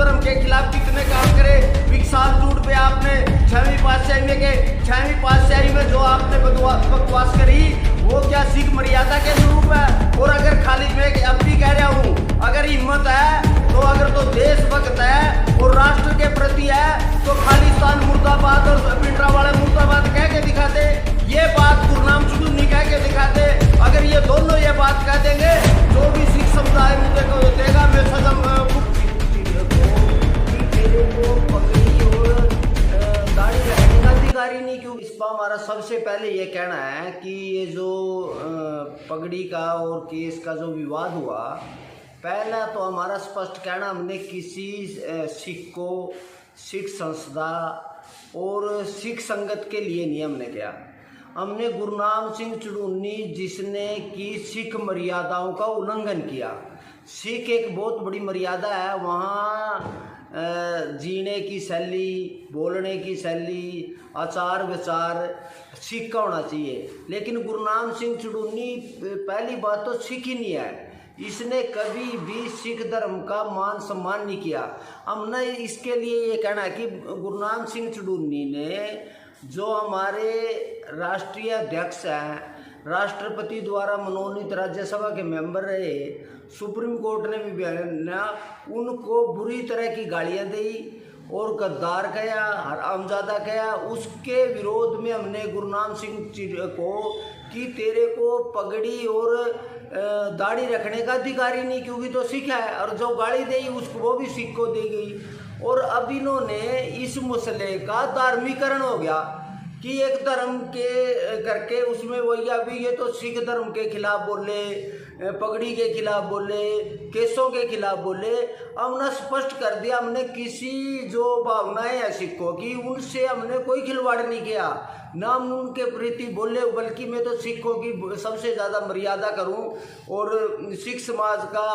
धर्म के खिलाफ कितने काम करे। विशाल झूठ पे आपने 6वीं पातशाही में जो आपने बकवास करी वो क्या सिख मर्यादा के अनुरूप है। और अगर खाली मैं अब भी कह रहा हूँ, अगर हिम्मत है तो अगर तो देशभक्त है और राष्ट्र के प्रति है तो खालिस्तान मुर्दाबाद और भिंडरावाला मुर्दाबाद कह के दिखाते। ये बात गुरनाम सुडूनी कह के दिखाते। अगर ये दोनों ये बात कह देंगे जो भी सिख समुदाय मुझे को देगा मैं सजा पगड़ी और दाढ़ी रखने का अधिकारी नहीं। क्यों इस पर हमारा सबसे पहले ये कहना है कि ये जो पगड़ी का और केस का जो विवाद हुआ, पहला तो हमारा स्पष्ट कहना, हमने किसी सिख को सिख संस्था और सिख संगत के लिए नहीं हमने किया। हमने गुरनाम सिंह चुड़ूनी जिसने की सिख मर्यादाओं का उल्लंघन किया। सिख एक बहुत बड़ी मर्यादा है, वहाँ जीने की शैली, बोलने की शैली, आचार विचार सिख का होना चाहिए। लेकिन गुरनाम सिंह चुड़ूनी पहली बात तो सिख ही नहीं है, इसने कभी भी सिख धर्म का मान सम्मान नहीं किया। हमने इसके लिए ये कहना है कि गुरनाम सिंह चुड़ूनी ने जो हमारे राष्ट्रीय अध्यक्ष हैं, राष्ट्रपति द्वारा मनोनीत राज्यसभा के मेंबर रहे, सुप्रीम कोर्ट ने भी बयाना, उनको बुरी तरह की गालियां दी और गद्दार कहा, हरामजादा कहा। उसके विरोध में हमने गुरनाम सिंह को कि तेरे को पगड़ी और दाढ़ी रखने का अधिकार ही नहीं, क्योंकि तो सिख है, और जो गाली दी उसको वो भी सिख को दी गई। और अब इन्होंने इस मसले का धार्मिकरण हो गया कि एक धर्म के करके उसमें वही अभी ये तो सिख धर्म के खिलाफ बोले, पगड़ी के खिलाफ बोले, केसों के खिलाफ बोले। हमने स्पष्ट कर दिया, हमने किसी जो भावनाएं हैं सिखों की उनसे हमने कोई खिलवाड़ नहीं किया, ना हम उनके प्रति बोले, बल्कि मैं तो सिखों की सबसे ज़्यादा मर्यादा करूं और सिख समाज का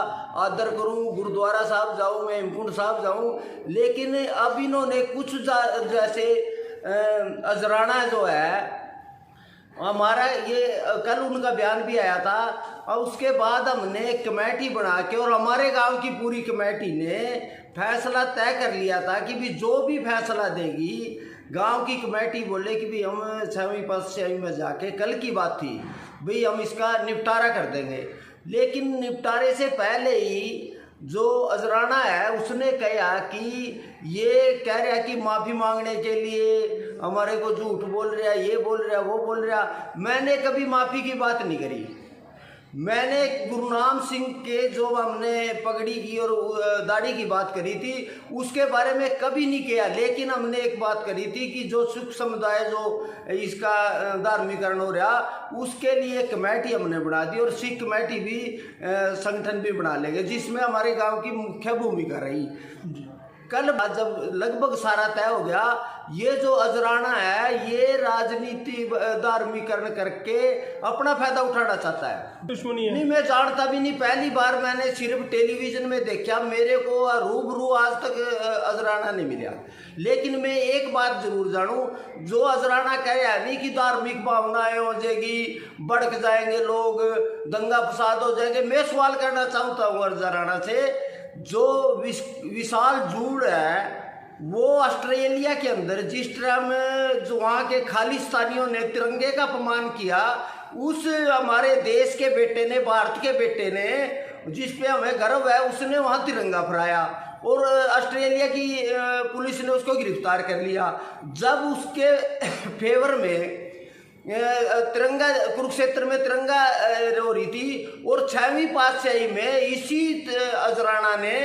आदर करूं, गुरुद्वारा साहब जाऊं, मैं हेमकुंड साहब जाऊं। लेकिन अब इन्होंने कुछ जैसे अजराना जो है हमारा, ये कल उनका बयान भी आया था, और उसके बाद हमने कमेटी बना के और हमारे गांव की पूरी कमेटी ने फैसला तय कर लिया था कि भी जो भी फैसला देगी, गांव की कमेटी बोले कि भी हम 6वीं पातशाही में जाके, कल की बात थी भाई हम इसका निपटारा कर देंगे। लेकिन निपटारे से पहले ही जो अजराना है उसने कहा कि ये कह रहा कि माफ़ी मांगने के लिए हमारे को झूठ बोल रहा, ये बोल रहा, वो बोल रहा। मैंने कभी माफ़ी की बात नहीं करी। मैंने गुरनाम सिंह के जो हमने पगड़ी की और दाढ़ी की बात करी थी उसके बारे में कभी नहीं किया। लेकिन हमने एक बात करी थी कि जो सिख समुदाय जो इसका धार्मिकरण हो रहा उसके लिए कमेटी हमने बना दी, और सिख कमेटी भी संगठन भी बना लेंगे जिसमें हमारे गांव की मुख्य भूमिका रही। कल जब लगभग सारा तय हो गया, ये जो अजराना है ये राजनीति धार्मिकरण करके अपना फायदा उठाना चाहता है। दुश्मनी है। नहीं, मैं जानता भी नहीं, पहली बार मैंने सिर्फ टेलीविजन में देखा, मेरे को रूबरू आज तक अजराना नहीं मिला। लेकिन मैं एक बात जरूर जानूं, जो अजराना कह रहा है नहीं कि धार्मिक भावनाएं हो जाएगी, भड़क जाएंगे लोग, दंगा फसाद हो जाएंगे, मैं सवाल करना चाहता हूँ अजराना से, जो विशाल झूठ है वो ऑस्ट्रेलिया के अंदर जिस तरह में जो वहाँ के खालिस्तानियों ने तिरंगे का अपमान किया, उस हमारे देश के बेटे ने, भारत के बेटे ने, जिस पे हमें गर्व है, उसने वहाँ तिरंगा फहराया और ऑस्ट्रेलिया की पुलिस ने उसको गिरफ्तार कर लिया। जब उसके फेवर में तिरंगा, कुरुक्षेत्र में तिरंगा हो रही थी और 6वीं पातशाही में इसी अजराना ने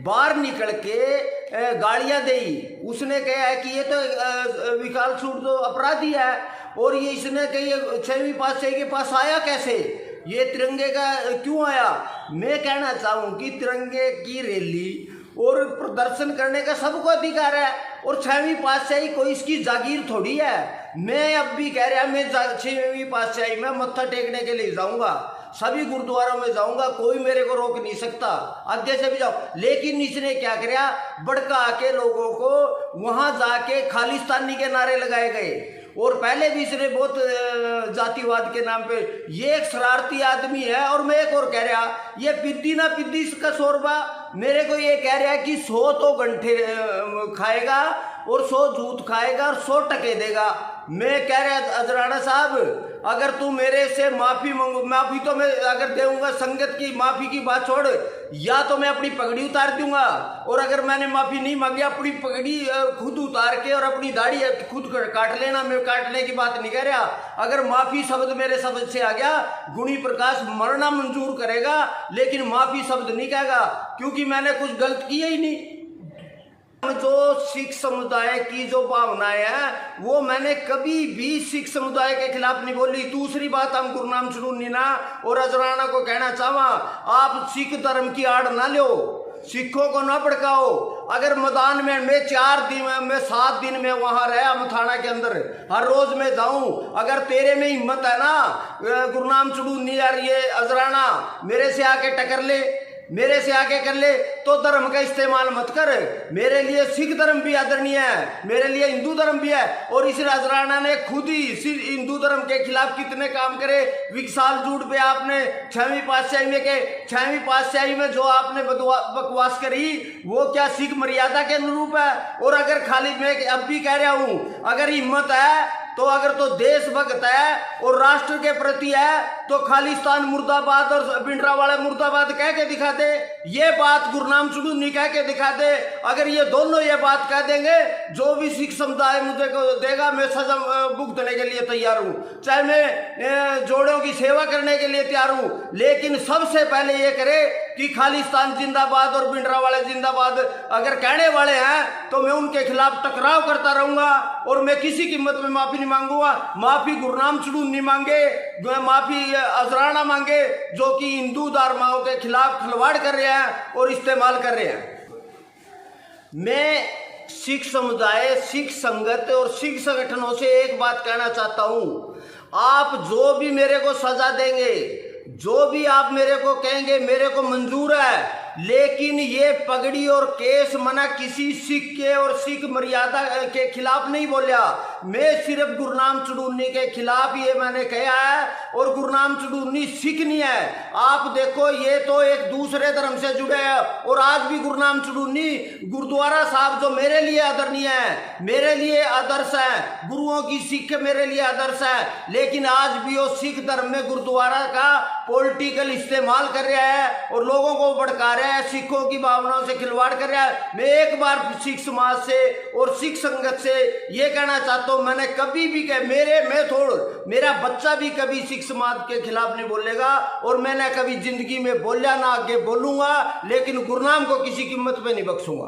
बाहर निकल के गालियां दी। उसने कहा है कि ये तो विकाल सूट तो अपराधी है, और ये इसने कही 6वीं पातशाही के पास आया कैसे, ये तिरंगे का क्यों आया। मैं कहना चाहूँ कि तिरंगे की रैली और प्रदर्शन करने का सबको अधिकार है, और 6वीं पातशाही कोई इसकी जागीर थोड़ी है। मैं अब भी कह रहा, मैं 6वीं पातशाही में मत्था टेकने के लिए जाऊंगा, सभी गुरुद्वारों में जाऊंगा, कोई मेरे को रोक नहीं सकता, आगे से भी जाओ। लेकिन इसने क्या किया, भड़का के लोगों को वहां जाके खालिस्तानी के नारे लगाए गए, और पहले भी इसने बहुत जातिवाद के नाम पे, ये एक शरारती आदमी है। और मैं एक और कह रहा, ये पिद्दी ना पिद्दी इसका शोरबा, मेरे को ये कह रहा है कि 100 तो गंठे खाएगा और 100 जूत खाएगा और 100 टके देगा। मैं कह रहा अजराना साहब, अगर तू मेरे से माफी मांगो, माफी तो मैं अगर देऊंगा, संगत की माफी की बात छोड़, या तो मैं अपनी पगड़ी उतार दूंगा, और अगर मैंने माफी नहीं मांगी अपनी पगड़ी खुद उतार के और अपनी दाढ़ी खुद काट लेना। मैं काटने की बात नहीं कह रहा। अगर माफी शब्द मेरे शब्द से आ गया, गुणी प्रकाश मरना मंजूर करेगा, लेकिन माफी शब्द नहीं कहेगा, क्योंकि मैंने कुछ गलत किया ही नहीं। जो सिख समुदाय की जो भावनाएं हैं वो मैंने कभी भी सिख समुदाय के खिलाफ नहीं बोली। दूसरी बात, हम गुरनाम सरूर नीना और अजराना को कहना चाहवा, आप सिख धर्म की आड़ ना लो, सिखों को ना भड़काओ। अगर मैदान में मैं 4 दिन में 7 दिन में वहां रहा मथाना के अंदर, हर रोज मैं जाऊं, अगर तेरे में हिम्मत है ना गुरनाम सरूर नी यार, ये अजराना मेरे से आके टक्कर ले, मेरे से आगे कर ले, तो धर्म का इस्तेमाल मत कर। मेरे लिए सिख धर्म भी आदरणीय है, मेरे लिए हिंदू धर्म भी है। और इस अजराना ने खुद ही हिंदू धर्म के खिलाफ कितने काम करे। विकसाल जूट पे आपने 6वीं पातशाही में के 6वीं पातशाही में जो आपने बकवास करी, वो क्या सिख मर्यादा के अनुरूप है? और अगर खाली मैं अब भी कह रहा हूं, अगर हिम्मत है तो, अगर तो देशभक्त है और राष्ट्र के प्रति है, तो खालिस्तान मुर्दाबाद और भिंडरावाला मुर्दाबाद कह के दिखा दे। ये बात गुरनाम सरूर नहीं कह के दिखा दे। अगर ये दोनों ये बात कह देंगे, जो भी सिख समुदाय मुझे को देगा, मैं सजा भुगतने के लिए तैयार हूं, चाहे मैं जोड़ों की सेवा करने के लिए तैयार हूं, लेकिन सबसे पहले ये करे कि खालिस्तान जिंदाबाद और भिंडरावाला जिंदाबाद अगर कहने वाले हैं, तो मैं उनके खिलाफ टकराव करता रहूंगा और मैं किसी कीमत में माफी नहीं मांगूंगा। माफी गुरनाम सरूर नहीं मांगे, माफी अजराना मांगे, जो कि हिंदू धर्माओं के खिलाफ खिलवाड़ कर रहे हैं और इस्तेमाल कर रहे हैं। मैं सिख समुदाय, सिख संगत और सिख संगठनों से एक बात कहना चाहता हूं, आप जो भी मेरे को सजा देंगे, जो भी आप मेरे को कहेंगे, मेरे को मंजूर है, लेकिन ये पगड़ी और केस मना किसी सिख के और सिख मर्यादा के खिलाफ नहीं बोलिया। मैं सिर्फ गुरनाम सरूर के खिलाफ ये मैंने कहा है, और गुरनाम सरूर सिख नहीं है। आप देखो, ये तो एक दूसरे धर्म से जुड़े हैं, और आज भी गुरनाम सरूर गुरुद्वारा साहब जो मेरे लिए आदरणीय है, मेरे लिए आदर्श है, गुरुओं की सिख मेरे लिए आदर्श है, लेकिन आज भी वो सिख धर्म में गुरुद्वारा का पॉलिटिकल इस्तेमाल कर रहा है और लोगों को भड़का रहा है, सिखों की भावनाओं से खिलवाड़ कर रहा है। मैं एक बार सिख समाज से और सिख संगत से ये कहना चाहता हूं, मैंने कभी भी मेरा बच्चा भी कभी सिख समाज के खिलाफ नहीं बोलेगा, और मैंने कभी जिंदगी में बोलिया ना आगे बोलूंगा, लेकिन गुरनाम को किसी कीमत पे नहीं बख्शूंगा।